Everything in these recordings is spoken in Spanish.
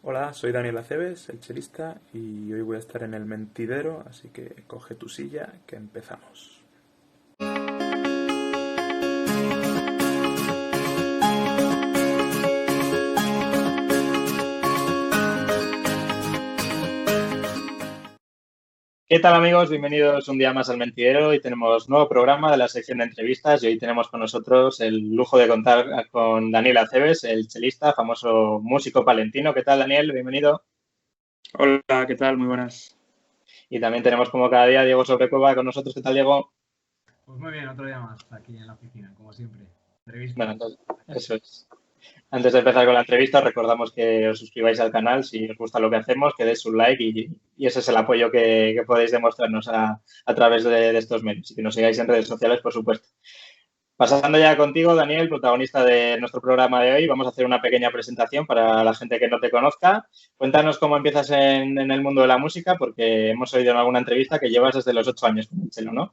Hola, soy Daniel Aceves, el chelista, y hoy voy a estar en el mentidero, así que coge tu silla, que empezamos. ¿Qué tal, amigos? Bienvenidos un día más al Mentidero. Hoy tenemos nuevo programa de la sección de entrevistas y hoy tenemos con nosotros el lujo de contar con Daniel Aceves, el chelista, famoso músico palentino. ¿Qué tal, Daniel? Bienvenido. Hola, ¿qué tal? Muy buenas. Y también tenemos como cada día Diego Sobrecueva con nosotros. ¿Qué tal, Diego? Pues muy bien, otro día más aquí en la oficina, como siempre. Bueno, Entrevistas. entonces, eso es. Antes de empezar con la entrevista, recordamos que os suscribáis al canal si os gusta lo que hacemos, que deis un like y ese es el apoyo que podéis demostrarnos a través de estos medios y que nos sigáis en redes sociales, por supuesto. Pasando ya contigo, Daniel, protagonista de nuestro programa de hoy, vamos a hacer una pequeña presentación para la gente que no te conozca. Cuéntanos cómo empiezas en el mundo de la música, porque hemos oído en alguna entrevista que llevas desde los 8 años con el cello, ¿no?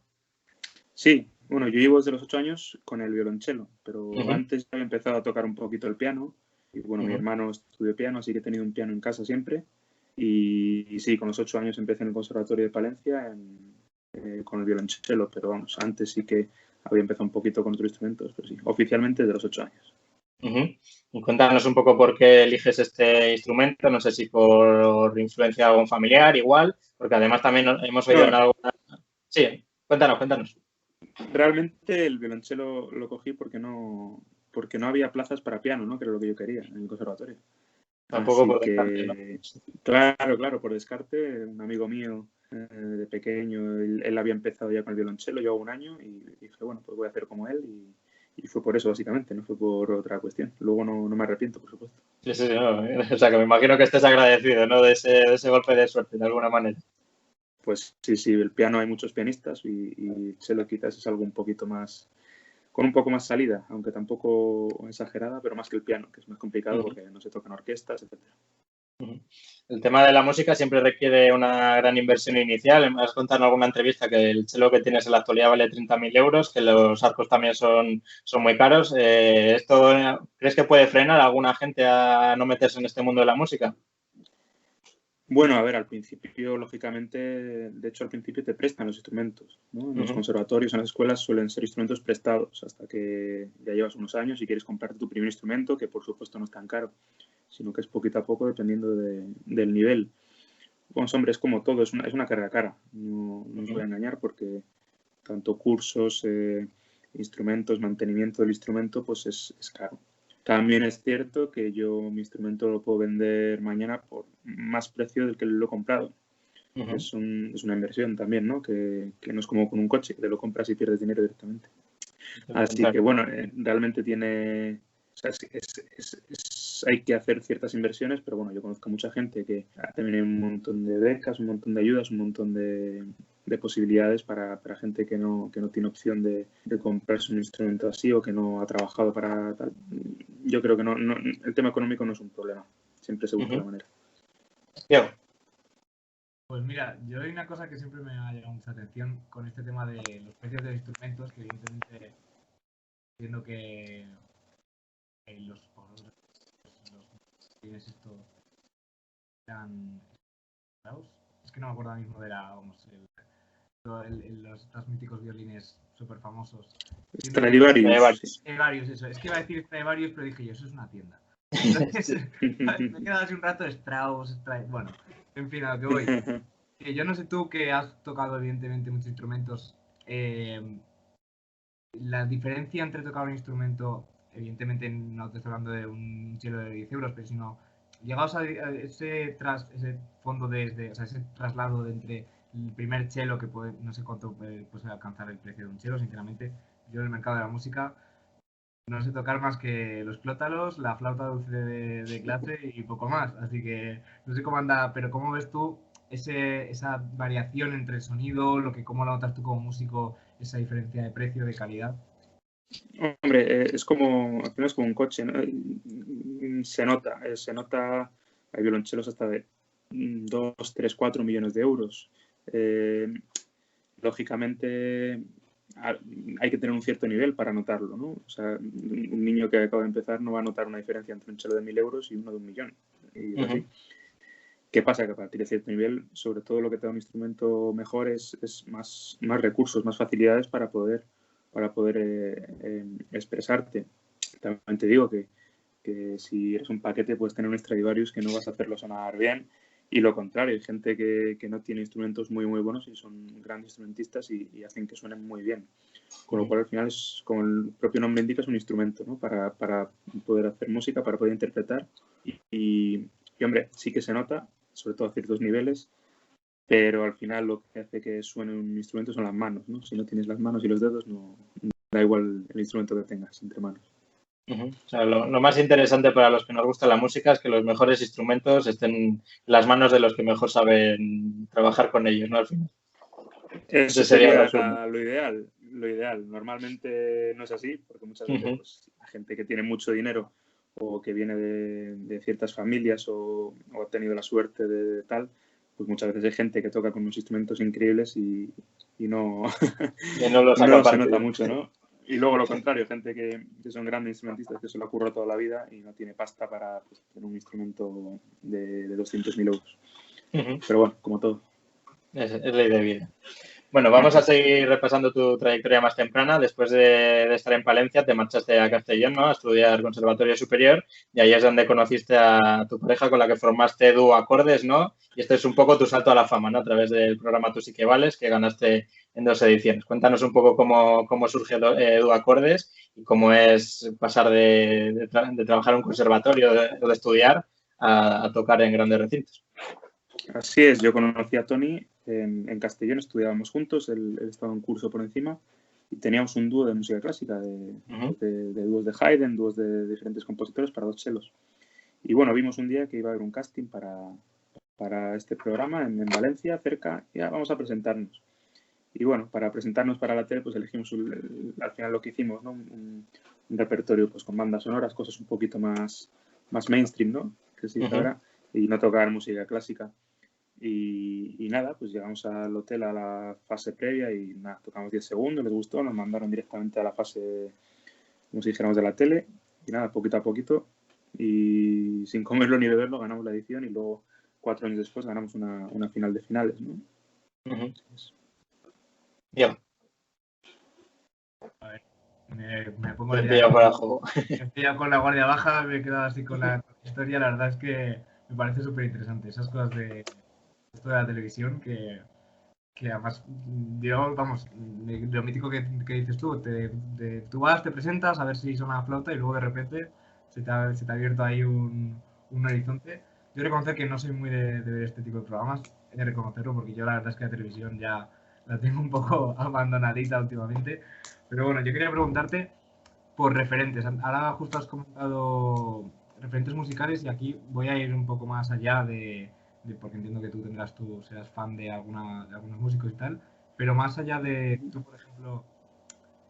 Sí, bueno, yo llevo desde los 8 años con el violonchelo, pero Uh-huh. antes ya había empezado a tocar un poquito el piano. Y bueno, mi Uh-huh. hermano estudió piano, así que he tenido un piano en casa siempre. Y sí, con los 8 años empecé en el Conservatorio de Palencia con el violonchelo, pero vamos, antes sí que había empezado un poquito con otros instrumentos, pero sí, oficialmente desde los 8 años. Uh-huh. Y cuéntanos un poco por qué eliges este instrumento, no sé si por influencia de algún familiar, igual, porque además también hemos oído en No, alguna... Sí, cuéntanos. realmente el violonchelo lo cogí porque no había plazas para piano, ¿no? Que era lo que yo quería en el conservatorio. Tampoco Así por descarte, ¿no? que, claro, por descarte, un amigo mío de pequeño, él había empezado ya con el violonchelo, yo 1 año, y dije, bueno, pues voy a hacer como él, y fue por eso básicamente, no fue por otra cuestión. Luego no me arrepiento, por supuesto. Sí, no. O sea, que me imagino que estés agradecido, ¿no? De ese golpe de suerte, de alguna manera. Pues sí, el piano hay muchos pianistas y el cello quizás es algo un poquito más, con un poco más salida, aunque tampoco exagerada, pero más que el piano, que es más complicado Uh-huh. porque no se tocan orquestas, etcétera. Uh-huh. El tema de la música siempre requiere una gran inversión inicial. Me has contado en alguna entrevista que el cello que tienes en la actualidad vale 30.000 euros, que los arcos también son muy caros. ¿Esto crees que puede frenar a alguna gente a no meterse en este mundo de la música? Bueno, a ver, al principio, lógicamente, de hecho, al principio te prestan los instrumentos, ¿no? En los Uh-huh. conservatorios, en las escuelas, suelen ser instrumentos prestados hasta que ya llevas unos años y quieres comprarte tu primer instrumento, que por supuesto no es tan caro, sino que es poquito a poco dependiendo del nivel. Bueno, hombre, es como todo, es una carrera cara, no os voy Uh-huh. a engañar, porque tanto cursos, instrumentos, mantenimiento del instrumento, pues es caro. También es cierto que yo mi instrumento lo puedo vender mañana por más precio del que lo he comprado. Uh-huh. Es una inversión también, ¿no? Que no es como con un coche, que te lo compras y pierdes dinero directamente. Así que, bueno, realmente tiene... O sea, hay que hacer ciertas inversiones, pero bueno, yo conozco a mucha gente que tiene un montón de becas, un montón de ayudas, un montón de posibilidades para gente que no tiene opción de comprarse un instrumento así o que no ha trabajado para tal. Yo creo que el tema económico no es un problema. Siempre se busca la Uh-huh. manera. Diego. Pues mira, yo hay una cosa que siempre me ha llamado mucha atención con este tema de los precios de los instrumentos, que evidentemente entiendo que los tienes esto eran es que no me acuerdo ahora mismo de la, vamos, los míticos violines súper famosos. Stradivarius, sí. Stradivarius, eso. Es que iba a decir Stradivarius, pero dije yo, eso es una tienda. Entonces, me he quedado así un rato Strauss, bueno, en fin, a lo que voy. Que yo no sé tú que has tocado evidentemente muchos instrumentos, la diferencia entre tocar un instrumento, evidentemente no te estoy hablando de un cello de 10 euros, pero sino llegados a ese fondo o sea, ese traslado de entre el primer cello que puede, no sé cuánto puede alcanzar el precio de un cello, sinceramente, yo en el mercado de la música no sé tocar más que los clótalos, la flauta dulce de clase y poco más. Así que no sé cómo anda, pero ¿cómo ves tú esa variación entre el sonido, cómo lo notas tú como músico, esa diferencia de precio, de calidad? Hombre, al final es como un coche, ¿no? Se nota, hay violonchelos hasta de 2, 3, 4 millones de euros. Lógicamente hay que tener un cierto nivel para notarlo, ¿no? O sea, un niño que acaba de empezar no va a notar una diferencia entre un chelo de 1.000 euros y uno de 1 millón. y así. ¿Qué pasa? Que a partir de cierto nivel, sobre todo lo que te da un instrumento mejor es más recursos, más facilidades para poder expresarte. También te digo que si eres un paquete puedes tener un Stradivarius que no vas a hacerlo sonar bien, y lo contrario, hay gente que no tiene instrumentos muy buenos y son grandes instrumentistas y hacen que suenen muy bien. Con lo cual al final es, como el propio nombre indica, es un instrumento, ¿no? para poder hacer música, para poder interpretar y hombre, sí que se nota, sobre todo a ciertos niveles, pero al final lo que hace que suene un instrumento son las manos, ¿no? Si no tienes las manos y los dedos, no da igual el instrumento que tengas entre manos. O sea, lo más interesante para los que nos gusta la música es que los mejores instrumentos estén en las manos de los que mejor saben trabajar con ellos, ¿no? Al final. Eso sería lo ideal. Normalmente no es así, porque muchas veces pues, la gente que tiene mucho dinero o que viene de ciertas familias o ha tenido la suerte de tal, pues muchas veces hay gente que toca con unos instrumentos increíbles y no, lo saca no se nota mucho, ¿no? Y luego lo contrario, gente que son grandes instrumentistas que se lo ocurre toda la vida y no tiene pasta para pues, tener un instrumento de 200.000 euros. Pero bueno, como todo. Es ley de vida. Bueno, vamos a seguir repasando tu trayectoria más temprana. Después de estar en Palencia, te marchaste a Castellón, ¿no? A estudiar Conservatorio Superior, y ahí es donde conociste a tu pareja con la que formaste dúo Acordes, ¿no? Y este es un poco tu salto a la fama, ¿no? A través del programa Tú sí que vales, que ganaste en 2 ediciones. Cuéntanos un poco cómo surge dúo Acordes y cómo es pasar de trabajar en un conservatorio o de estudiar a tocar en grandes recintos. Así es, yo conocí a Tony en Castellón, estudiábamos juntos, él estaba en un curso por encima y teníamos un dúo de música clásica, de dúos de Haydn, dúos de diferentes compositores para 2 chelos. Y bueno, vimos un día que iba a haber un casting para este programa en Valencia, cerca, y ya vamos a presentarnos. Y bueno, para presentarnos para la tele, pues elegimos al final lo que hicimos, ¿no? Un repertorio pues con bandas sonoras, cosas un poquito más mainstream, ¿no? Que se dice ahora, y no tocar música clásica. Y nada, pues llegamos al hotel a la fase previa y nada, tocamos 10 segundos, les gustó, nos mandaron directamente a la fase, como si dijéramos, de la tele. Y nada, poquito a poquito, y sin comerlo ni beberlo, ganamos la edición y luego 4 años después ganamos una final de finales, ¿no? Bien. A ver, me pongo el día para juego. Estoy ya con la guardia baja, me he quedado así con la historia. La verdad es que me parece súper interesante esas cosas de esto de la televisión que además, yo, vamos, lo mítico que dices tú, tú vas, te presentas a ver si suena la flauta y luego de repente se te ha abierto ahí un horizonte. Yo reconocer que no soy muy de ver este tipo de programas, he de reconocerlo porque yo la verdad es que la televisión ya la tengo un poco abandonadita últimamente. Pero bueno, yo quería preguntarte por referentes. Ahora justo has comentado referentes musicales y aquí voy a ir un poco más allá porque entiendo que tú serás fan de algunos músicos y tal, pero más allá de tú, por ejemplo,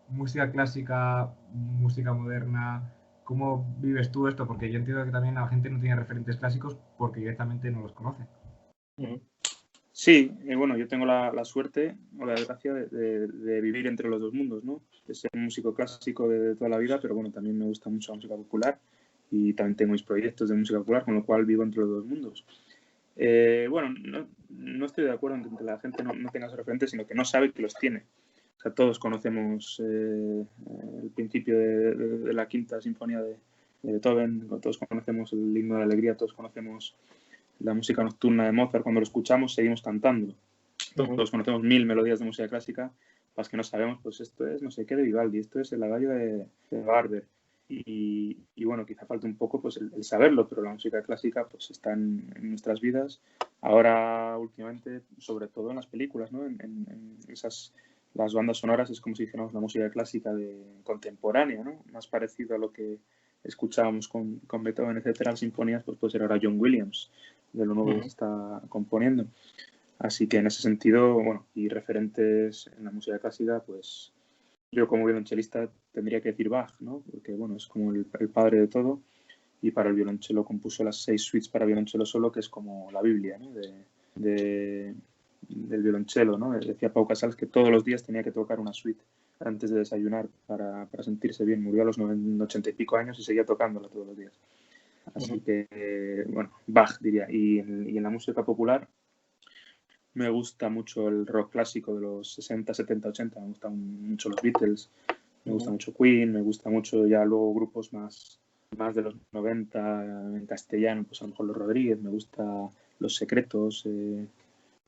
música clásica, música moderna, ¿cómo vives tú esto? Porque yo entiendo que también la gente no tiene referentes clásicos porque directamente no los conoce. Sí, bueno, yo tengo la suerte o la desgracia de vivir entre los dos mundos, ¿no? De ser un músico clásico de toda la vida, pero bueno, también me gusta mucho la música popular y también tengo mis proyectos de música popular, con lo cual vivo entre los dos mundos. Bueno, no estoy de acuerdo en que la gente no tenga esos referentes, sino que no sabe que los tiene. O sea, todos conocemos el principio de la Quinta Sinfonía de Beethoven, todos conocemos el Himno de la Alegría, todos conocemos la música nocturna de Mozart. Cuando lo escuchamos seguimos cantando. Todos conocemos 1000 melodías de música clásica, las que no sabemos, pues esto es no sé qué de Vivaldi, esto es el Adagio de Barber. Y bueno, quizá falte un poco pues el saberlo, pero la música clásica pues está en nuestras vidas. Ahora, últimamente, sobre todo en las películas, ¿no? En las bandas sonoras es como si dijéramos la música clásica contemporánea, ¿no? Más parecido a lo que escuchábamos con Beethoven, etcétera, las sinfonías, pues puede ser ahora John Williams, de lo nuevo que se está componiendo. Así que en ese sentido, bueno, y referentes en la música clásica, pues yo como violonchelista tendría que decir Bach, ¿no? Porque, bueno, es como el padre de todo, y para el violonchelo compuso las 6 suites para violonchelo solo, que es como la Biblia, ¿no? del violonchelo, ¿no? Decía Pau Casals que todos los días tenía que tocar una suite antes de desayunar para sentirse bien. Murió a los 80 y pico años y seguía tocándola todos los días. Así que, bueno, Bach diría. Y en la música popular me gusta mucho el rock clásico de los 60, 70, 80. Me gustan mucho los Beatles, me gusta mucho Queen, me gusta mucho ya luego grupos más de los 90 en castellano, pues a lo mejor los Rodríguez, me gusta Los Secretos,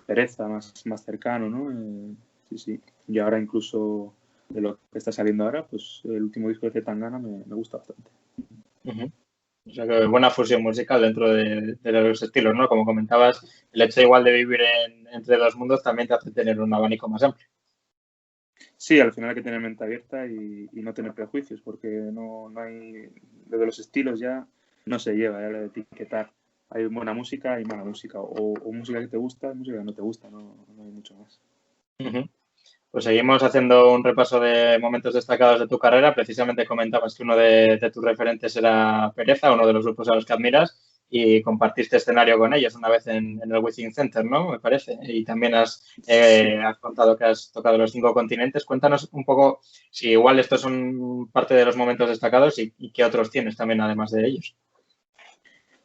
Pereza más cercano, ¿no? Sí. Y ahora incluso de lo que está saliendo ahora, pues el último disco de Zetangana me gusta bastante. O sea que buena fusión musical dentro de los estilos, ¿no? Como comentabas, el hecho igual de vivir entre dos mundos también te hace tener un abanico más amplio. Sí, al final hay que tener mente abierta y no tener prejuicios, porque no hay, desde los estilos ya no se lleva, ya lo de etiquetar. Hay buena música y mala música, o música que te gusta, música que no te gusta, no hay mucho más. Pues seguimos haciendo un repaso de momentos destacados de tu carrera. Precisamente comentabas que uno de tus referentes era Pereza, uno de los grupos a los que admiras, y compartiste escenario con ellos una vez en el Within Center, ¿no? Me parece. Y también has contado que has tocado los 5 continentes. Cuéntanos un poco si igual estos son parte de los momentos destacados y qué otros tienes también además de ellos.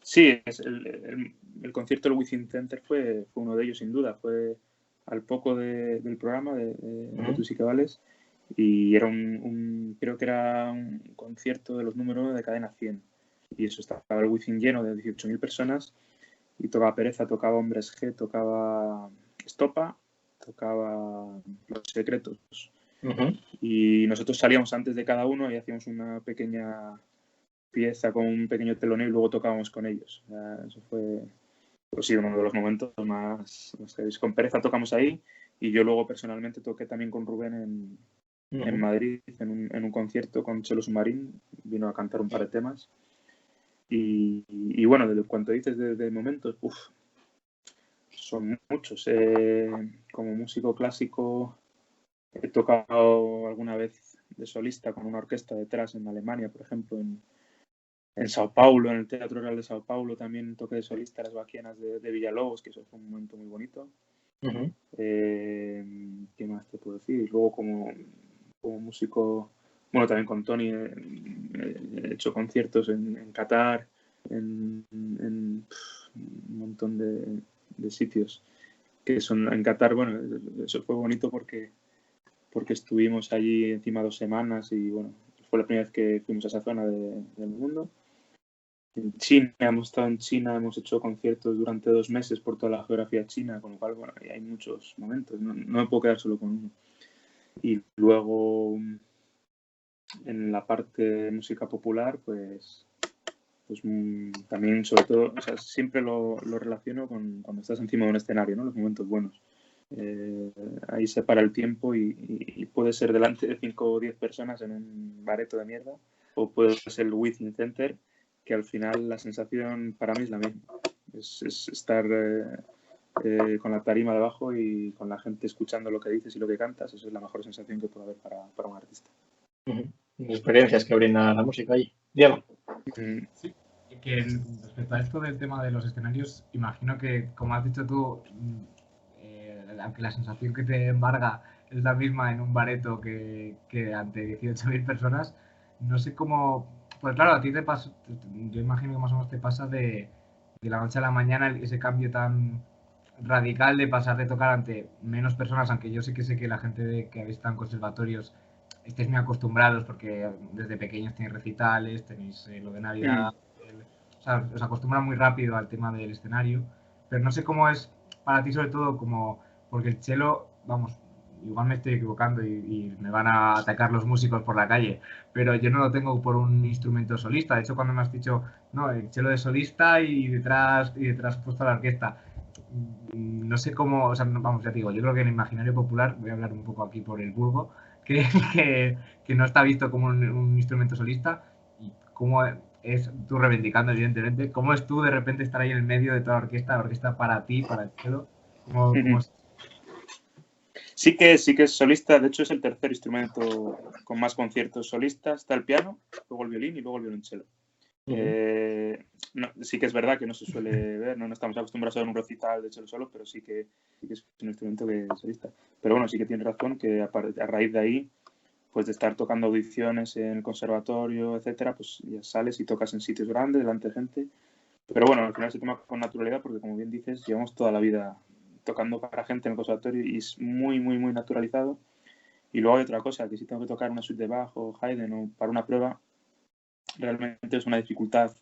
Sí, el concierto del Within Center fue uno de ellos, sin duda. Fue al poco del programa de Tú sí que vales, y era creo que era un concierto de los número 1 de Cadena 100. Y eso, estaba el Within lleno de 18.000 personas, y tocaba Pereza, tocaba Hombres G, tocaba Estopa, tocaba Los Secretos. Y nosotros salíamos antes de cada uno y hacíamos una pequeña pieza con un pequeño teloneo y luego tocábamos con ellos. Eso fue, pues sí, uno de los momentos más heavy. Con Pereza tocamos ahí, y yo luego personalmente toqué también con Rubén en Madrid, en un concierto con Chelo Submarín. Vino a cantar un par de temas. Y bueno, desde cuanto dices de momentos, son muchos. Como músico clásico he tocado alguna vez de solista con una orquesta detrás en Alemania, por ejemplo, en Sao Paulo, en el Teatro Real de Sao Paulo también toqué de solista las Baquianas de Villalobos, que eso fue un momento muy bonito. ¿Qué más te puedo decir? Luego como músico, bueno, también con Tony he hecho conciertos en Qatar, en un montón de sitios que son en Qatar. Bueno, eso fue bonito porque estuvimos allí encima 2 semanas y bueno, fue la primera vez que fuimos a esa zona del mundo. En China, hemos estado en China, hemos hecho conciertos durante 2 meses por toda la geografía china, con lo cual, bueno, hay muchos momentos, no me puedo quedar solo con uno. Y luego, en la parte de música popular, pues también, sobre todo, o sea, siempre lo relaciono con cuando estás encima de un escenario, ¿no? Los momentos buenos. Ahí se para el tiempo y puede ser delante de 5 o 10 personas en un bareto de mierda, o puede ser el Within Center, que al final la sensación para mí es la misma. Es estar con la tarima debajo y con la gente escuchando lo que dices y lo que cantas. Esa es la mejor sensación que puede haber para un artista. Experiencias que brinda la música ahí. Diego. Sí, que respecto a esto del tema de los escenarios, imagino que, como has dicho tú, aunque la sensación que te embarga es la misma en un bareto que ante 18.000 personas, no sé cómo. Pues claro, a ti te pasa, yo imagino que más o menos te pasa de la noche a la mañana ese cambio tan radical de pasar de tocar ante menos personas, aunque yo sé que la gente que habéis estado en conservatorios estáis muy acostumbrados porque desde pequeños tenéis recitales, tenéis lo de Navidad, o sea, os acostumbran muy rápido al tema del escenario, pero no sé cómo es para ti sobre todo como, porque el cello, vamos, igual me estoy equivocando y me van a atacar los músicos por la calle, pero yo no lo tengo por un instrumento solista. De hecho, cuando me has dicho, no, el cello de solista y detrás puesto la orquesta, no sé cómo, o sea, vamos, ya te digo, yo creo que en el imaginario popular, voy a hablar un poco aquí por el burgo, que no está visto como un instrumento solista, y cómo es tú reivindicando, evidentemente, cómo es tú de repente estar ahí en el medio de toda la orquesta para ti, para el cello, ¿cómo es? Sí que es solista, de hecho es el tercer instrumento con más conciertos solistas. Está el piano, luego el violín y luego el violonchelo. Sí que es verdad que no se suele ver, no estamos acostumbrados a ver un recital de cello solo, pero sí que es un instrumento que es solista. Pero bueno, sí que tienes razón que a raíz de ahí pues de estar tocando audiciones en el conservatorio, etcétera, pues ya sales y tocas en sitios grandes, delante de gente. Pero bueno, al final se toma con naturalidad porque, como bien dices, llevamos toda la vida tocando para gente en el conservatorio y es muy, muy, muy naturalizado. Y luego hay otra cosa, que si tengo que tocar una suite de Bach o Haydn o para una prueba, realmente es una dificultad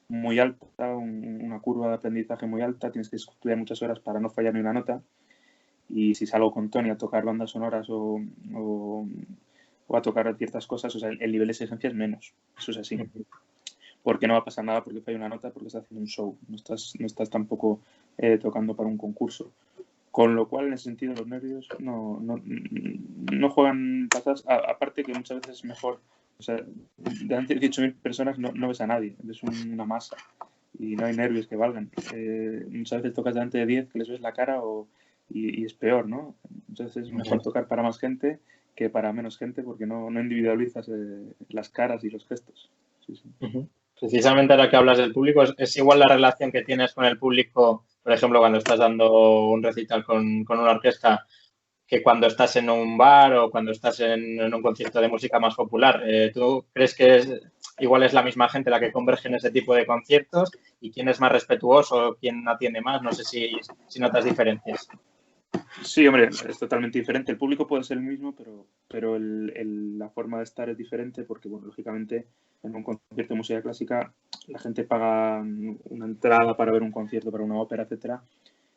muy alta, una curva de aprendizaje muy alta, tienes que estudiar muchas horas para no fallar ni una nota. Y si salgo con Tony a tocar bandas sonoras o a tocar ciertas cosas, o sea, el nivel de exigencia es menos, eso es así. Porque no va a pasar nada porque falla una nota, porque estás haciendo un show, no estás tampoco tocando para un concurso. Con lo cual, en ese sentido, los nervios no juegan pasas, aparte que muchas veces es mejor, o sea, delante de 18.000 personas no ves a nadie, es una masa y no hay nervios que valgan. Muchas veces tocas delante de 10 que les ves la cara y es peor, ¿no? Entonces es mejor tocar para más gente que para menos gente porque no individualizas las caras y los gestos. Sí, sí. Precisamente ahora que hablas del público, ¿es igual la relación que tienes con el público, por ejemplo, cuando estás dando un recital con una orquesta, que cuando estás en un bar o cuando estás en un concierto de música más popular? ¿Tú crees que igual es la misma gente la que converge en ese tipo de conciertos? ¿Y quién es más respetuoso? ¿Quién atiende más? No sé si notas diferencias. Sí, hombre, es totalmente diferente. El público puede ser el mismo, pero la forma de estar es diferente porque, bueno, lógicamente, en un concierto de música clásica la gente paga una entrada para ver un concierto, para una ópera, etcétera,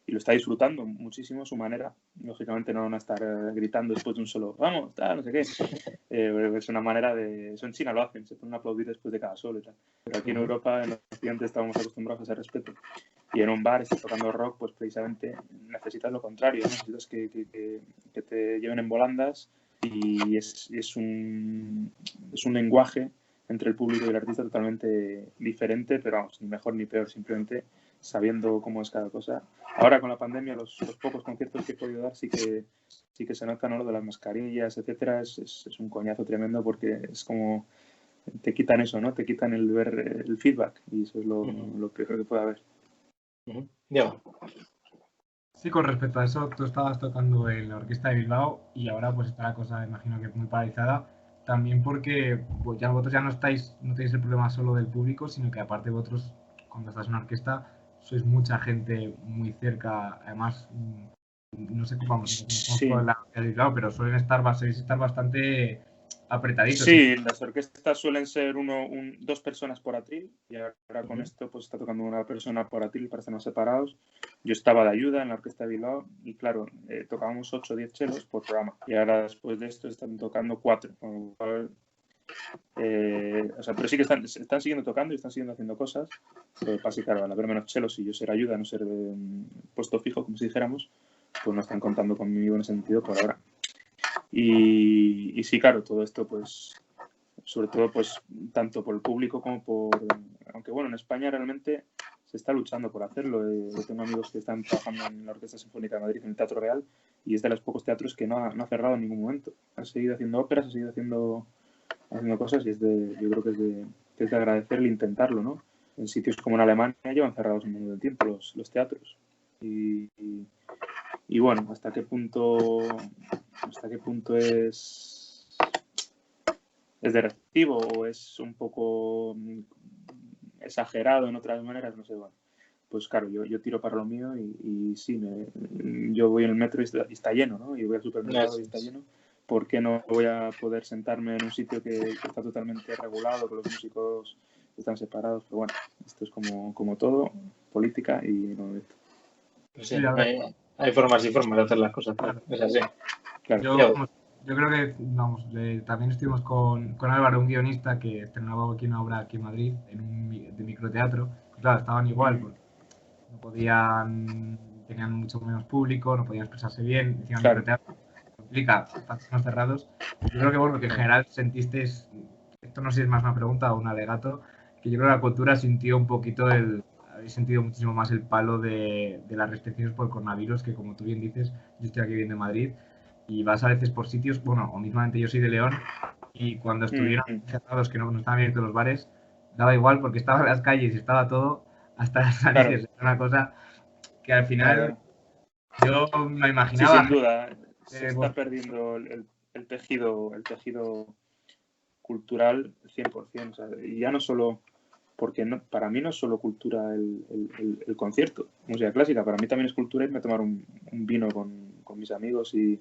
y lo está disfrutando muchísimo a su manera. Lógicamente no van a estar gritando después de un solo, vamos, tal, no sé qué. Es una manera de... Eso en China lo hacen, se ponen a aplaudir después de cada solo y tal. Pero aquí en Europa, en Occidente, estamos acostumbrados a ese respeto. Y en un bar, estás tocando rock, pues precisamente necesitas lo contrario, ¿no? Necesitas que te lleven en volandas y es un lenguaje entre el público y el artista totalmente diferente, pero vamos, ni mejor ni peor, simplemente sabiendo cómo es cada cosa. Ahora con la pandemia, los pocos conciertos que he podido dar sí que se nota, ¿no? Lo de las mascarillas, etcétera, es un coñazo tremendo porque es como te quitan eso, ¿no? Te quitan el ver el feedback y eso es lo peor que puede haber. Diego. Sí, con respecto a eso, tú estabas tocando en la Orquesta de Bilbao y ahora pues está la cosa, imagino que muy paralizada, también porque pues, ya vosotros ya no tenéis el problema solo del público, sino que aparte vosotros, cuando estás en una orquesta, sois mucha gente muy cerca, además, no sé cómo Sí. la Orquesta de Bilbao, pero sois estar bastante apretaditos. Sí, las orquestas suelen ser dos personas por atril y ahora con esto pues está tocando una persona por atril para estar más separados. Yo estaba de ayuda en la Orquesta de Bilbao y claro, tocábamos 8 o 10 chelos por programa y ahora después de esto están tocando 4. O sea, pero sí que están siguiendo tocando y están siguiendo haciendo cosas. Pero pasa que claro, al haber menos chelos y yo ser ayuda, no ser puesto fijo, como si dijéramos, pues no están contando conmigo en ese sentido por ahora. Y sí, claro, todo esto, pues, sobre todo, pues, tanto por el público como aunque bueno, en España realmente se está luchando por hacerlo. Yo tengo amigos que están trabajando en la Orquesta Sinfónica de Madrid, en el Teatro Real, y es de los pocos teatros que no ha cerrado en ningún momento. Ha seguido haciendo óperas, ha seguido haciendo cosas y yo creo que es de agradecer el intentarlo, ¿no? En sitios como en Alemania llevan cerrados un montón de tiempo los teatros. Y bueno, hasta qué punto es de recibo o es un poco exagerado en otras maneras, no sé, bueno. Pues claro, yo tiro para lo mío y sí, yo voy en el metro y está lleno, ¿no? Y voy al supermercado y está lleno. ¿Por qué no voy a poder sentarme en un sitio que está totalmente regulado, que los músicos están separados? Pero bueno, esto es como todo, política y no esto. Pues sí, hay formas y formas de hacer las cosas, claro. Es así. Claro. Yo creo que, vamos, también estuvimos con Álvaro, un guionista que estrenaba aquí una obra aquí en Madrid, de microteatro. Claro, estaban igual, porque tenían mucho menos público, no podían expresarse bien, decían microteatro, complica, espacios cerrados. Yo creo que, bueno, que en general sentisteis, esto no sé si es más una pregunta o un alegato, que yo creo que la cultura sintió un poquito habéis sentido muchísimo más el palo de las restricciones por el coronavirus, que como tú bien dices, yo estoy aquí viviendo en Madrid, y vas a veces por sitios, bueno, o mismamente yo soy de León, y cuando estuvieron cerrados, que no estaban abiertos los bares, daba igual porque estaban las calles y estaba todo, hasta las narices. Claro. Una cosa que al final yo me imaginaba. Sí, sin duda, se está perdiendo el tejido cultural 100%. O sea, y ya no solo, porque no, para mí no es solo cultura el concierto, música clásica, para mí también es cultura irme a tomar un vino con mis amigos y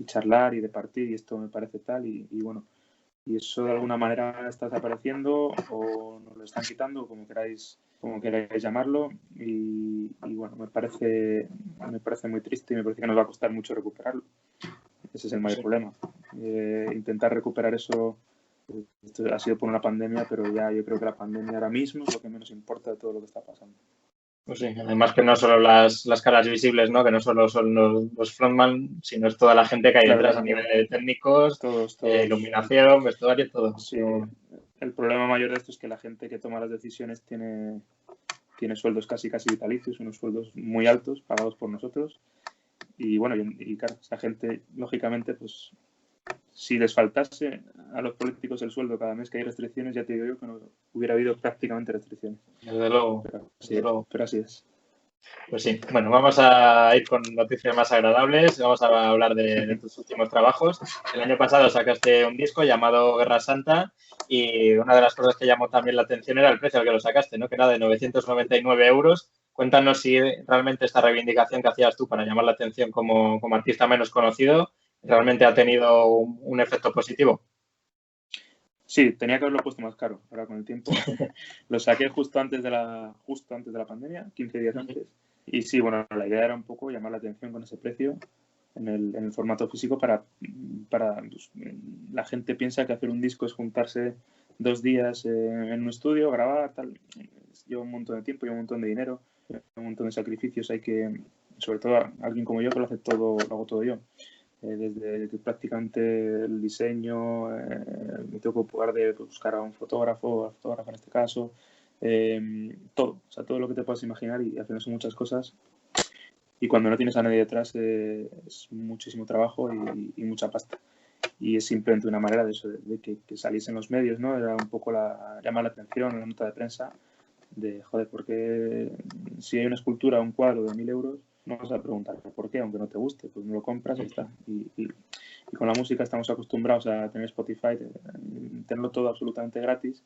charlar y departir, y esto me parece tal, y bueno, y eso de alguna manera está desapareciendo o nos lo están quitando, como queráis llamarlo, y bueno, me parece muy triste y me parece que nos va a costar mucho recuperarlo. Ese es el mayor problema. Intentar recuperar eso, esto ha sido por una pandemia, pero ya yo creo que la pandemia ahora mismo es lo que menos importa de todo lo que está pasando. Pues sí, además que no solo las caras visibles, ¿no? Que no solo son los frontman, sino es toda la gente que hay Claro, detrás a nivel de técnicos, todos. iluminación, vestuario, todo. Sí, el problema mayor de esto es que la gente que toma las decisiones tiene sueldos casi vitalicios, unos sueldos muy altos pagados por nosotros. Y bueno, y claro, esa gente, lógicamente, pues si les faltase a los políticos el sueldo cada mes que hay restricciones, ya te digo yo que no hubiera habido prácticamente restricciones. Desde luego. Pero así es. Pues sí, bueno, vamos a ir con noticias más agradables. Vamos a hablar de tus últimos trabajos. El año pasado sacaste un disco llamado Guerra Santa y una de las cosas que llamó también la atención era el precio al que lo sacaste, ¿no? Que era de 999 euros. Cuéntanos si realmente esta reivindicación que hacías tú para llamar la atención como artista menos conocido realmente ha tenido un efecto positivo. Sí, tenía que haberlo puesto más caro. Ahora con el tiempo lo saqué justo antes de la pandemia, 15 días antes. Y sí, bueno, la idea era un poco llamar la atención con ese precio en el formato físico para pues, la gente piensa que hacer un disco es juntarse 2 días en un estudio, grabar, tal. Lleva un montón de tiempo, lleva un montón de dinero, un montón de sacrificios. Hay que, sobre todo alguien como yo que lo hago todo yo. Desde que prácticamente el diseño, me tengo que ocupar de buscar a un fotógrafo o a fotógrafa en este caso, todo, o sea, todo lo que te puedas imaginar, y al final son muchas cosas, y cuando no tienes a nadie detrás es muchísimo trabajo y mucha pasta, y es simplemente una manera de eso, de que saliese en los medios, ¿no? Era un poco llamar la atención, la nota de prensa, de joder, porque si hay una escultura o un cuadro de 1.000 euros, no vas a preguntar por qué, aunque no te guste, pues no lo compras y ya está. Y con la música estamos acostumbrados a tener Spotify, tenerlo todo absolutamente gratis,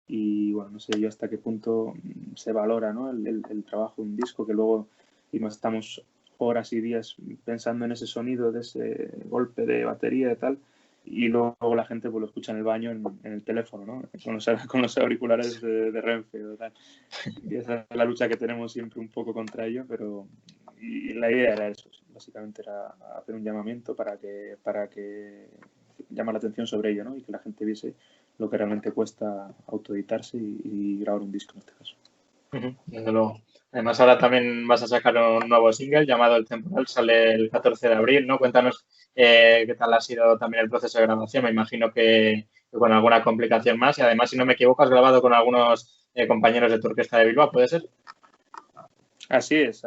y bueno, no sé yo hasta qué punto se valora, ¿no? el trabajo de un disco, que luego estamos horas y días pensando en ese sonido, de ese golpe de batería y tal, y luego la gente pues lo escucha en el baño, en el teléfono, ¿no? Con los auriculares de Renfe o tal. Y esa es la lucha que tenemos siempre un poco contra ello, pero y la idea era eso, básicamente era hacer un llamamiento para que llamar la atención sobre ello, ¿no? Y que la gente viese lo que realmente cuesta autoeditarse y grabar un disco en este caso. Desde luego. Además, ahora también vas a sacar un nuevo single llamado El Temporal, sale el 14 de abril, ¿no? Cuéntanos qué tal ha sido también el proceso de grabación. Me imagino que con alguna complicación más, y además, si no me equivoco, has grabado con algunos compañeros de tu orquesta de Bilbao, ¿puede ser? Así es.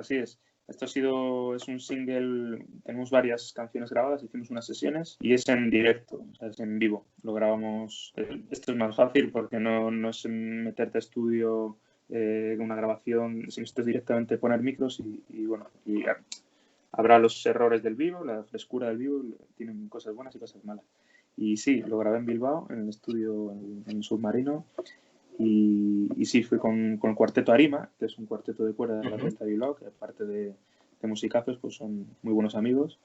Esto es un single, tenemos varias canciones grabadas, hicimos unas sesiones y es en directo, o sea, es en vivo. Lo grabamos, esto es más fácil porque no es meterte a estudio, una grabación, sino esto es directamente poner micros y bueno, y habrá los errores del vivo, la frescura del vivo, tienen cosas buenas y cosas malas. Y sí, lo grabé en Bilbao, en el estudio, en el Submarino. Y sí, fui con el cuarteto Arima, que es un cuarteto de cuerda de la Orquesta de Bilbao, que aparte de musicazos, pues son muy buenos amigos.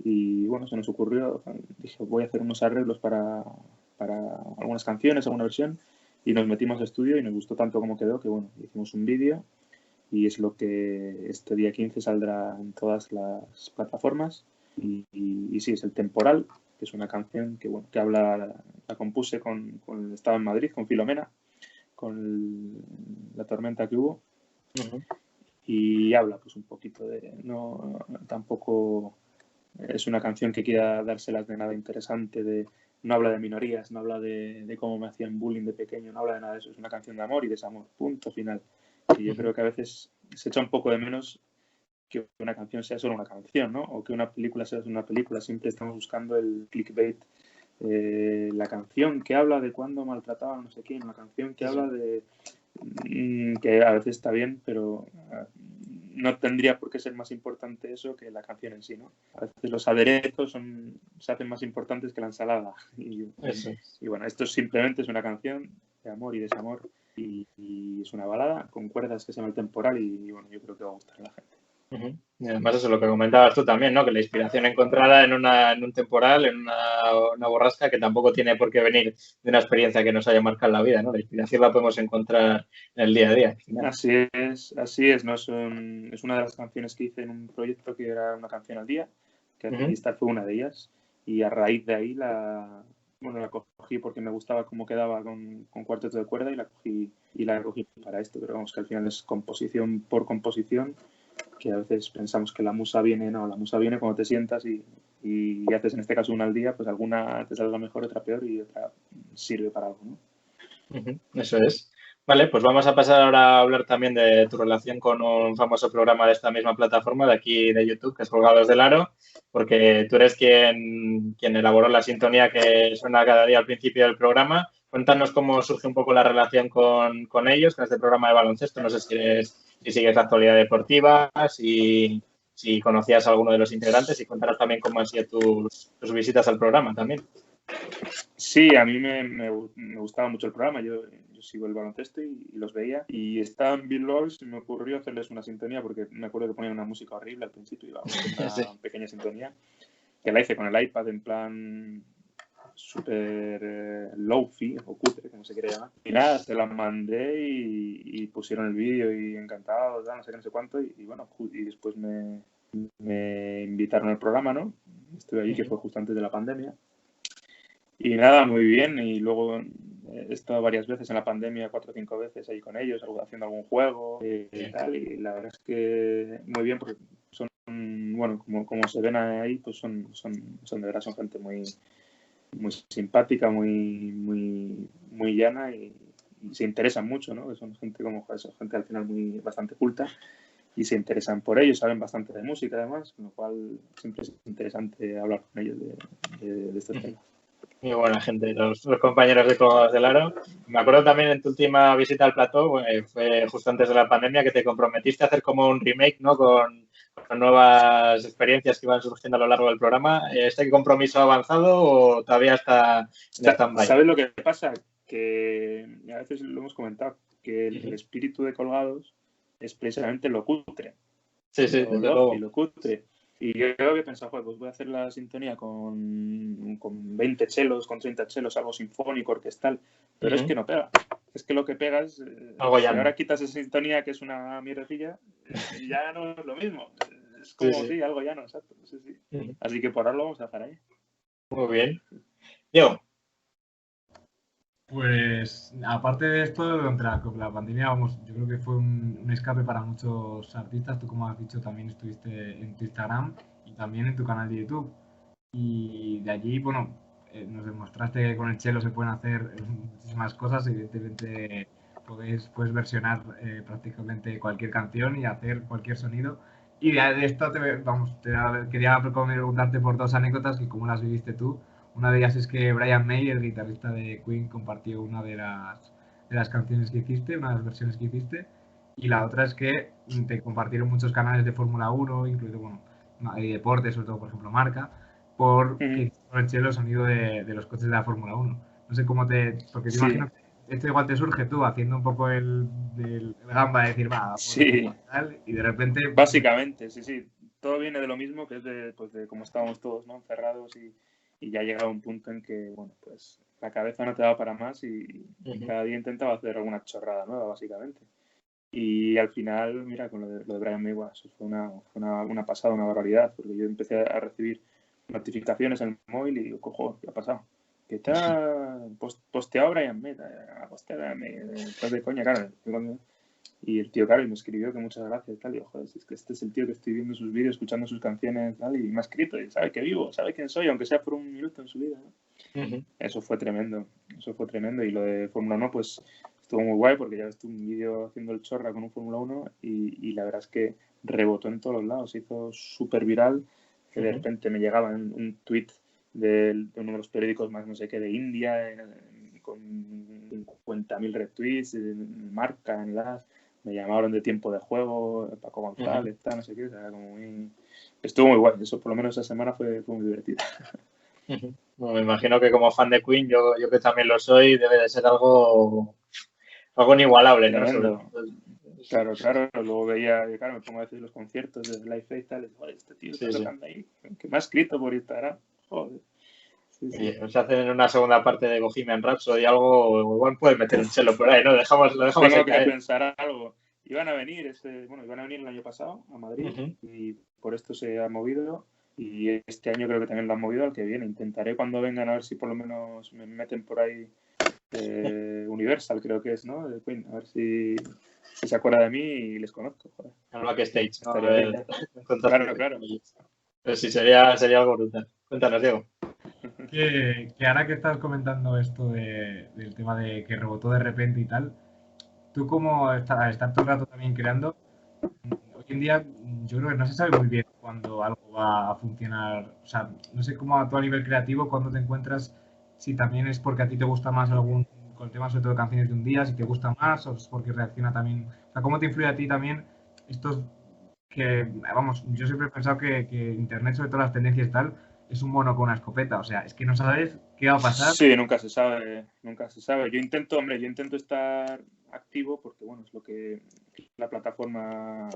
Y bueno, se nos ocurrió, dije, voy a hacer unos arreglos para algunas canciones, alguna versión, y nos metimos al estudio y nos gustó tanto como quedó, que bueno, hicimos un vídeo y es lo que este día 15 saldrá en todas las plataformas. Y sí, es El Temporal, que es una canción que, bueno, que habla, la compuse estaba en Madrid con Filomena, con la tormenta que hubo, y habla pues un poquito de, no tampoco es una canción que quiera dárselas de nada interesante, no habla de minorías, no habla de cómo me hacían bullying de pequeño, no habla de nada de eso, es una canción de amor y desamor, punto final. Y yo creo que a veces se echa un poco de menos que una canción sea solo una canción, ¿no? O que una película sea solo una película, siempre estamos buscando el clickbait. La canción que habla de cuando maltrataban no sé quién, la canción que habla de que a veces está bien, pero no tendría por qué ser más importante eso que la canción en sí, ¿no? A veces los aderezos se hacen más importantes que la ensalada. Y bueno, esto simplemente es una canción de amor y desamor y es una balada con cuerdas que se llama El Temporal y bueno, yo creo que va a gustar a la gente. Y además eso es lo que comentabas tú también, ¿no? Que la inspiración encontrada en un temporal, en una borrasca que tampoco tiene por qué venir de una experiencia que nos haya marcado la vida, ¿no? La inspiración la podemos encontrar en el día a día. Así es, ¿no? Es una de las canciones que hice en un proyecto que era una canción al día, que esta fue una de ellas y a raíz de ahí la cogí porque me gustaba cómo quedaba con cuarteto de cuerda y la cogí para esto, pero vamos que al final es composición por composición, que a veces pensamos que la musa viene cuando te sientas y haces en este caso una al día, pues alguna te salga mejor, otra peor y otra sirve para algo, ¿no? Eso es. Vale, pues vamos a pasar ahora a hablar también de tu relación con un famoso programa de esta misma plataforma de aquí de YouTube, que es Colgados del Aro, porque tú eres quien elaboró la sintonía que suena cada día al principio del programa. Cuéntanos cómo surge un poco la relación con ellos, con este programa de baloncesto. No sé si sigues la actualidad deportiva, si conocías a alguno de los integrantes y cuéntanos también cómo han sido tus visitas al programa también. Sí, a mí me gustaba mucho el programa. Yo sigo el baloncesto y los veía. Y estaban Bill Logs y me ocurrió hacerles una sintonía porque me acuerdo que ponían una música horrible al principio y iba a hacer una pequeña sintonía que la hice con el iPad en plan súper low-fi o cutre, como se quiere llamar. Y nada, se las mandé y pusieron el vídeo y encantados, no sé qué, no sé cuánto. Y bueno, y después me invitaron al programa, ¿no? Estuve allí, que fue justo antes de la pandemia. Y nada, muy bien. Y luego he estado varias veces en la pandemia, 4 o 5 veces ahí con ellos, haciendo algún juego y tal. Y la verdad es que muy bien, porque son, bueno, como se ven ahí, pues son de verdad, son gente muy simpática, muy llana y se interesan mucho, ¿no? Son gente gente al final bastante culta y se interesan por ellos, saben bastante de música además, con lo cual siempre es interesante hablar con ellos de estos temas. Muy buena gente, los compañeros de Colgados del Aro. Me acuerdo también en tu última visita al plató, fue justo antes de la pandemia, que te comprometiste a hacer como un remake, ¿no? Con nuevas experiencias que iban surgiendo a lo largo del programa. ¿Este compromiso ha avanzado o todavía está en stand-by? ¿Sabes lo que pasa? Que a veces lo hemos comentado, que el espíritu de Colgados es precisamente lo cutre. Sí, Lo cutre. Y yo he pensado, pues voy a hacer la sintonía con 20 chelos, con 30 chelos, algo sinfónico, orquestal, pero es que no pega. Es que lo que pega es, algo si ahora quitas esa sintonía, que es una mierdecilla, ya no es lo mismo. Es como, sí, algo llano, exacto. Sí. Así que por ahora lo vamos a dejar ahí. Muy bien. Diego. Pues aparte de esto, durante la pandemia, vamos, yo creo que fue un escape para muchos artistas. Tú, como has dicho, también estuviste en tu Instagram y también en tu canal de YouTube. Y de allí, bueno, nos demostraste que con el cello se pueden hacer muchísimas cosas. Evidentemente, puedes versionar prácticamente cualquier canción y hacer cualquier sonido. Y de esto, quería preguntarte por 2 anécdotas y cómo las viviste tú. Una de ellas es que Brian May, el guitarrista de Queen, compartió una de las canciones que hiciste, una de las versiones que hiciste. Y la otra es que te compartieron muchos canales de Fórmula 1, incluido, bueno, deportes, sobre todo, por ejemplo, Marca, por el cello, el sonido de los coches de la Fórmula 1. No sé cómo porque te imagino que esto igual te surge tú haciendo un poco el gamba de decir, va, sí. Tal, y de repente... Básicamente, sí. Todo viene de lo mismo, que es de cómo estábamos todos, ¿no? Encerrados y ya ha llegado un punto en que, bueno, pues la cabeza no te daba para más y cada día intentaba hacer alguna chorrada nueva, básicamente. Y al final, mira, con lo de Brian May, eso fue una pasada, una barbaridad, porque yo empecé a recibir notificaciones en el móvil y digo, cojo, ¿qué ha pasado? ¿Qué tal? Posteado Brian May, estás de coña, claro. Y el tío, claro, y me escribió que muchas gracias y tal. Y yo, joder, es que este es el tío que estoy viendo sus vídeos, escuchando sus canciones tal, y me ha escrito y sabe que vivo, sabe quién soy, aunque sea por un minuto en su vida, ¿no? Eso fue tremendo. Y lo de Fórmula 1, pues estuvo muy guay porque ya ves tú un vídeo haciendo el chorra con un Fórmula 1 y la verdad es que rebotó en todos los lados, se hizo súper viral, que de repente me llegaba un tweet de uno de los periódicos más no sé qué de India, con 50.000 retweets, en Marca, en las me llamaron de Tiempo de Juego, Paco González, tal, no sé qué, o sea, como muy... Estuvo muy guay, eso por lo menos esa semana fue muy divertida. Bueno, me imagino que como fan de Queen, yo que también lo soy, debe de ser algo inigualable, ¿no? Tremendo. Claro, luego veía, claro, me pongo a decir los conciertos de Live Aid y tal, y digo, este tío está tocando ahí, que me ha escrito por Instagram, joder. Sí. Se hacen una segunda parte de Bohemian Rhapsody y algo, igual pueden meter un chelo por ahí, ¿no? Lo dejamos Tengo que caer. pensar algo. Iban a venir el año pasado a Madrid y por esto se ha movido y este año creo que también lo han movido al que viene. Intentaré cuando vengan a ver si por lo menos me meten por ahí Universal, creo que es, ¿no? De Queen, a ver si se acuerda de mí y les conozco. Joder. Al backstage, ¿no? Claro. Pero sí, sería algo brutal. Cuéntanos, Diego. Que ahora que estás comentando esto del tema de que rebotó de repente y tal, tú como estás todo el rato también creando, hoy en día yo creo que no se sabe muy bien cuándo algo va a funcionar. O sea, no sé cómo a tu nivel creativo, cuándo te encuentras, si también es porque a ti te gusta más algún, con el tema sobre todo de canciones de un día, si te gusta más o es porque reacciona también. O sea, cómo te influye a ti también estos que, vamos, yo siempre he pensado que Internet, sobre todo las tendencias y tal, es un mono con una escopeta. O sea, es que no sabes qué va a pasar. Sí, nunca se sabe. Yo intento estar activo porque, bueno, es lo que las plataformas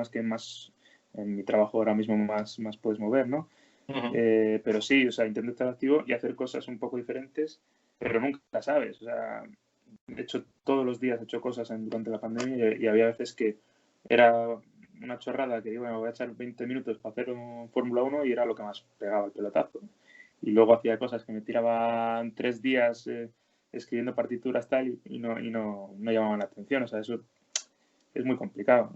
que más en mi trabajo ahora mismo más puedes mover, ¿no? Pero sí, o sea, intento estar activo y hacer cosas un poco diferentes, pero nunca sabes. O sea, todos los días he hecho cosas durante la pandemia y había veces que era una chorrada que digo, me voy a echar 20 minutos para hacer un Fórmula 1 y era lo que más pegaba el pelotazo. Y luego hacía cosas que me tiraban 3 días escribiendo partituras tal y no llamaban la atención. O sea, eso es muy complicado.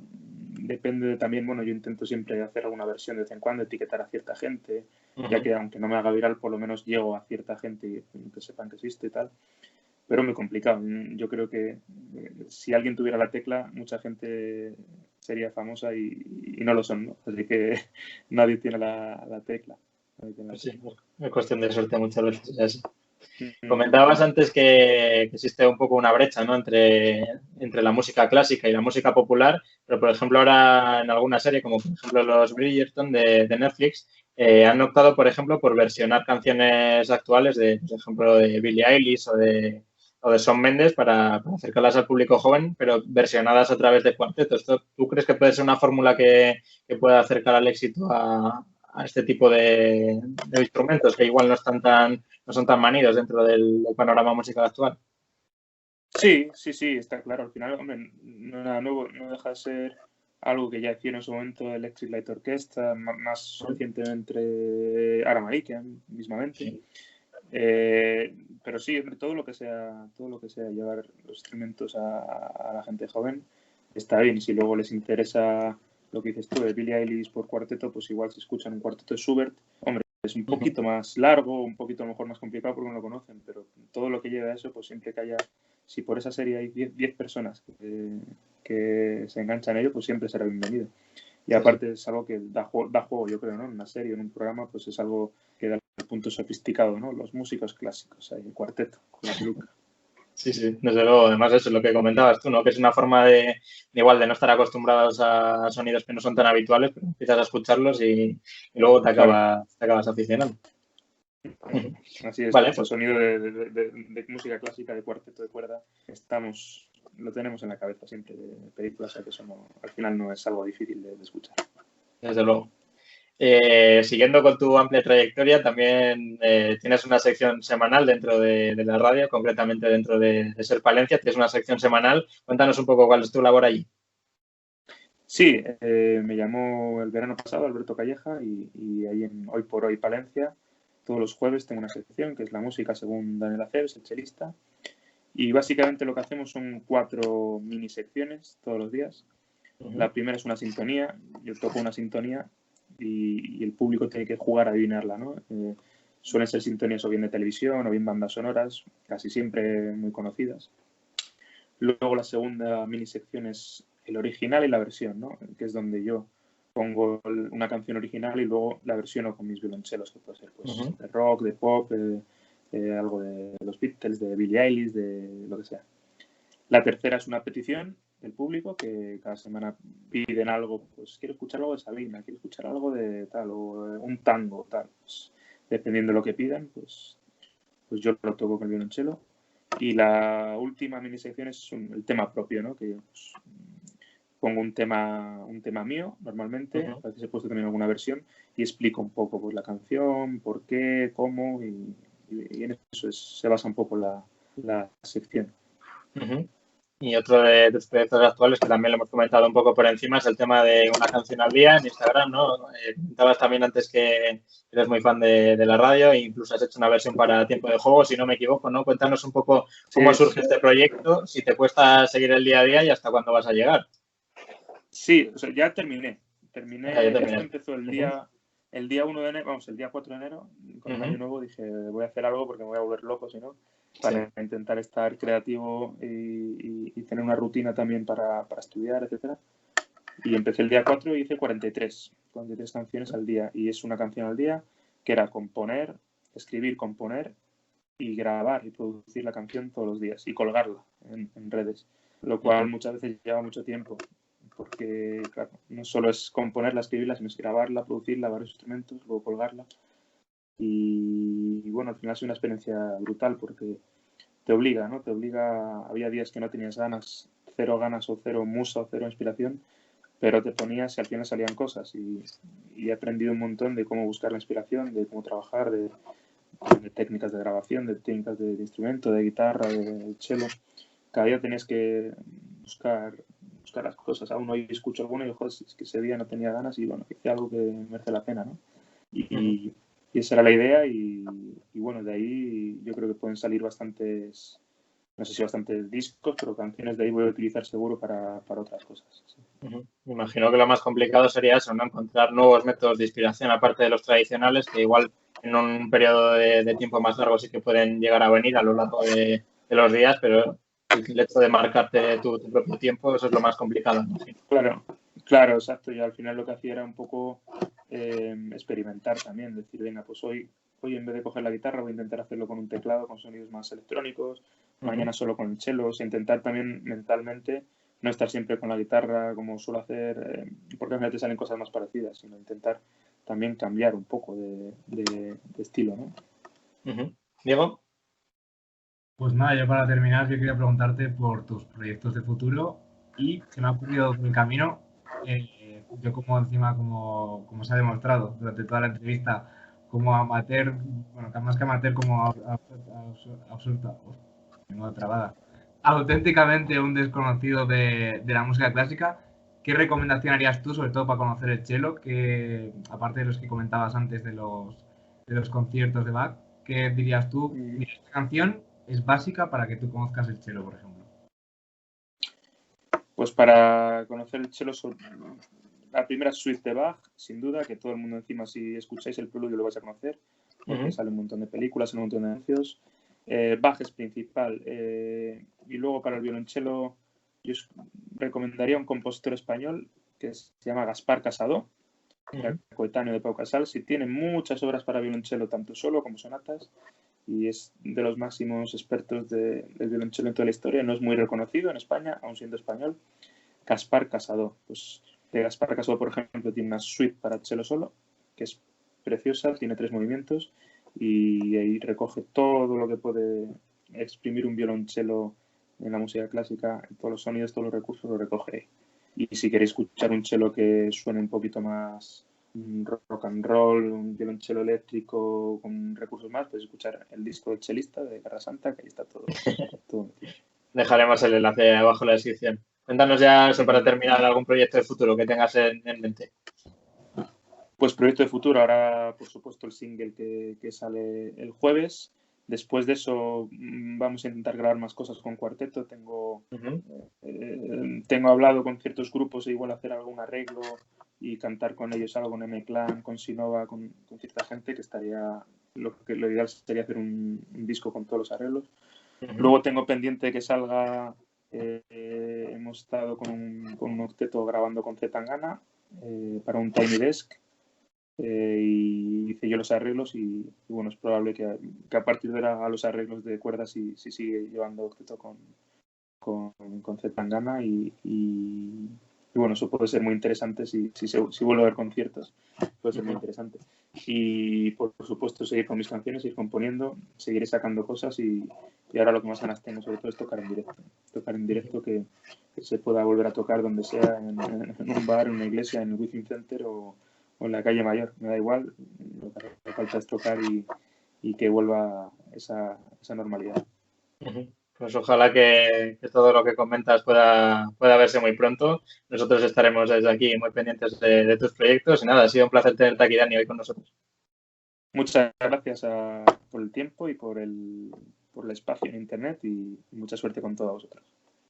Depende también, bueno, yo intento siempre hacer alguna versión de vez en cuando, etiquetar a cierta gente, ya que aunque no me haga viral, por lo menos llego a cierta gente y que sepan que existe y tal. Pero muy complicado. Yo creo que si alguien tuviera la tecla, mucha gente sería famosa y no lo son, ¿no? Así que nadie tiene la tecla. Sí, es cuestión de suerte muchas veces. Es. Comentabas antes que existe un poco una brecha, ¿no? entre la música clásica y la música popular, pero por ejemplo ahora en alguna serie, como por ejemplo los Bridgerton de Netflix, han optado por ejemplo por versionar canciones actuales de, por ejemplo, de Billie Eilish o de Shawn Mendes para acercarlas al público joven, pero versionadas a través de cuartetos. ¿Tú crees que puede ser una fórmula que pueda acercar al éxito a este tipo de instrumentos que igual no son tan manidos dentro del panorama musical actual? Sí, está claro. Al final, hombre, no es nada nuevo, no deja de ser algo que ya hicieron en su momento Electric Light Orchestra, más recientemente Aramarikian, mismamente. Sí. Pero sí, hombre, todo lo que sea llevar los instrumentos a la gente joven está bien. Y si luego les interesa lo que dices tú de Billie Eilish por cuarteto, pues igual se escuchan un cuarteto de Schubert. Hombre, es un poquito más largo, un poquito a lo mejor más complicado porque no lo conocen, pero todo lo que lleva a eso, pues siempre que haya, si por esa serie hay 10 personas que se enganchan a ello, pues siempre será bienvenido. Y aparte es algo que da juego, yo creo, ¿no? En una serie, en un programa, pues es algo que da el punto sofisticado, ¿no? Los músicos clásicos, ahí, el cuarteto, con la peluca. Sí, desde luego. Además eso es lo que comentabas tú, ¿no? Que es una forma de no estar acostumbrados a sonidos que no son tan habituales, pero empiezas a escucharlos y luego te acabas aficionando. Así es, vale, pues el sonido de música clásica, de cuarteto de cuerda, lo tenemos en la cabeza siempre de películas, o sea que eso al final no es algo difícil de escuchar. Desde luego. Siguiendo con tu amplia trayectoria, también tienes una sección semanal dentro de la radio, concretamente dentro de Ser Palencia, tienes una sección semanal. Cuéntanos un poco cuál es tu labor allí. Sí, me llamó el verano pasado Alberto Calleja y ahí en Hoy por Hoy Palencia, todos los jueves tengo una sección que es la música según Daniel Aceves, el chelista. Y básicamente lo que hacemos son 4 mini secciones todos los días. La primera es una sintonía, yo toco una sintonía y el público tiene que jugar a adivinarla, ¿no? Suelen ser sintonías o bien de televisión o bien bandas sonoras, casi siempre muy conocidas. Luego la segunda mini sección es el original y la versión, ¿no? Que es donde yo pongo una canción original y luego la versiono con mis violonchelos, que puede ser pues, de rock, de pop, algo de los Beatles, de Billie Eilish, de lo que sea. La tercera es una petición el público, que cada semana piden algo, pues quiero escuchar algo de Sabina, quiero escuchar algo de tal, o un tango, tal. Pues, dependiendo de lo que pidan, pues yo lo toco con el violonchelo. Y la última minisección es el tema propio, ¿no? Que pues, pongo un tema mío, normalmente, a veces he puesto también alguna versión, y explico un poco pues, la canción, por qué, cómo, y en eso se basa un poco la sección. Y otro de tus proyectos actuales, que también lo hemos comentado un poco por encima, es el tema de una canción al día en Instagram, ¿no? Comentabas también antes que eres muy fan de la radio e incluso has hecho una versión para Tiempo de Juego, si no me equivoco, ¿no? Cuéntanos un poco cómo surge este proyecto, si te cuesta seguir el día a día y hasta cuándo vas a llegar. Sí, o sea, ya terminé. Esto empezó el día 1 de enero, vamos, el día 4 de enero, con el año nuevo, dije, voy a hacer algo porque me voy a volver loco, si no, para intentar estar creativo y tener una rutina también para estudiar, etcétera. Y empecé el día 4 y hice 43 canciones al día. Y es una canción al día que era escribir, componer y grabar y producir la canción todos los días y colgarla en redes, lo cual muchas veces lleva mucho tiempo. Porque, claro, no solo es componerla, escribirla, sino es grabarla, producirla, varios instrumentos, luego colgarla. Y bueno, al final ha sido una experiencia brutal porque te obliga, ¿no? Había días que no tenías ganas, cero ganas o cero musa o cero inspiración, pero te ponías y al final salían cosas. Y he aprendido un montón de cómo buscar la inspiración, de cómo trabajar, de técnicas de grabación, de técnicas de instrumento, de guitarra, de cello. Cada día tenías que buscar las cosas. Aún hoy escucho alguno y ojo, es que ese día no tenía ganas y bueno, hice algo que merece la pena, ¿no? Y esa era la idea y bueno, de ahí yo creo que pueden salir bastantes, no sé si bastantes discos, pero canciones de ahí voy a utilizar seguro para otras cosas. Sí. Me imagino que lo más complicado sería eso, ¿no? Encontrar nuevos métodos de inspiración aparte de los tradicionales, que igual en un periodo de tiempo más largo sí que pueden llegar a venir a lo largo de los días, pero el hecho de marcarte tu propio tiempo, eso es lo más complicado, ¿no? Claro, exacto. Y al final lo que hacía era un poco experimentar también, decir, venga, pues hoy en vez de coger la guitarra voy a intentar hacerlo con un teclado, con sonidos más electrónicos, mañana solo con el cello, intentar también mentalmente no estar siempre con la guitarra como suelo hacer, porque al final te salen cosas más parecidas, sino intentar también cambiar un poco de estilo, ¿no? Diego. Pues nada, yo para terminar, yo quería preguntarte por tus proyectos de futuro y se me ha ocurrido por el camino, yo como se ha demostrado durante toda la entrevista, como amateur, bueno, más que amateur, como auténticamente un desconocido de la música clásica, ¿qué recomendación harías tú, sobre todo para conocer el cello, que aparte de los que comentabas antes de los conciertos de Bach, qué dirías tú? Mira, esta canción es básica para que tú conozcas el cello, por ejemplo. Pues para conocer el cello, la primera suite de Bach, sin duda, que todo el mundo encima, si escucháis el preludio lo vais a conocer, porque sale un montón de películas, un montón de anuncios. Bach es principal. Y luego para el violonchelo yo os recomendaría un compositor español que se llama Gaspar Casado, que era coetáneo de Pau Casals, y tiene muchas obras para violonchelo, tanto solo como sonatas, y es de los máximos expertos del violonchelo en toda la historia. No es muy reconocido en España, aun siendo español. Gaspar Casado. Pues de Gaspar Casado, por ejemplo, tiene una suite para cello solo, que es preciosa, tiene 3 movimientos y ahí recoge todo lo que puede exprimir un violonchelo en la música clásica, todos los sonidos, todos los recursos lo recoge ahí. Y si queréis escuchar un cello que suene un poquito más rock and roll, un violonchelo eléctrico con recursos más, podéis escuchar el disco del chelista de Guerra Santa, que ahí está todo. Dejaremos el enlace abajo en la descripción. Cuéntanos ya eso para terminar, algún proyecto de futuro que tengas en mente. Pues proyecto de futuro, ahora por supuesto el single que sale el jueves. Después de eso vamos a intentar grabar más cosas con cuarteto. Tengo hablado con ciertos grupos e igual hacer algún arreglo y cantar con ellos algo, con M-Clan, con Sinova, con cierta gente, que estaría, lo ideal sería hacer un disco con todos los arreglos. Luego tengo pendiente que salga, hemos estado con un octeto grabando con Zetangana para un Tiny Desk. Y hice yo los arreglos y bueno, es probable que a partir de ahora haga los arreglos de cuerdas y sigue llevando octeto con con Zetangana y bueno, eso puede ser muy interesante si vuelvo a ver conciertos, puede ser muy interesante. Y por supuesto seguir con mis canciones, seguir componiendo, seguiré sacando cosas y ahora lo que más ganas tengo sobre todo es tocar en directo que se pueda volver a tocar donde sea, en un bar, en una iglesia, en el Wizzing Center o en la calle Mayor, me da igual, lo que hace falta es tocar y que vuelva esa normalidad. Pues ojalá que todo lo que comentas pueda verse muy pronto. Nosotros estaremos desde aquí muy pendientes de tus proyectos y nada, ha sido un placer tenerte aquí, Dani, hoy con nosotros. Muchas gracias por el tiempo y por el espacio en internet y mucha suerte con todos vosotros.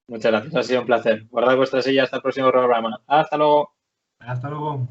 Muchas gracias, ha sido un placer. Guardad vuestra silla hasta el próximo programa. Hasta luego. Hasta luego.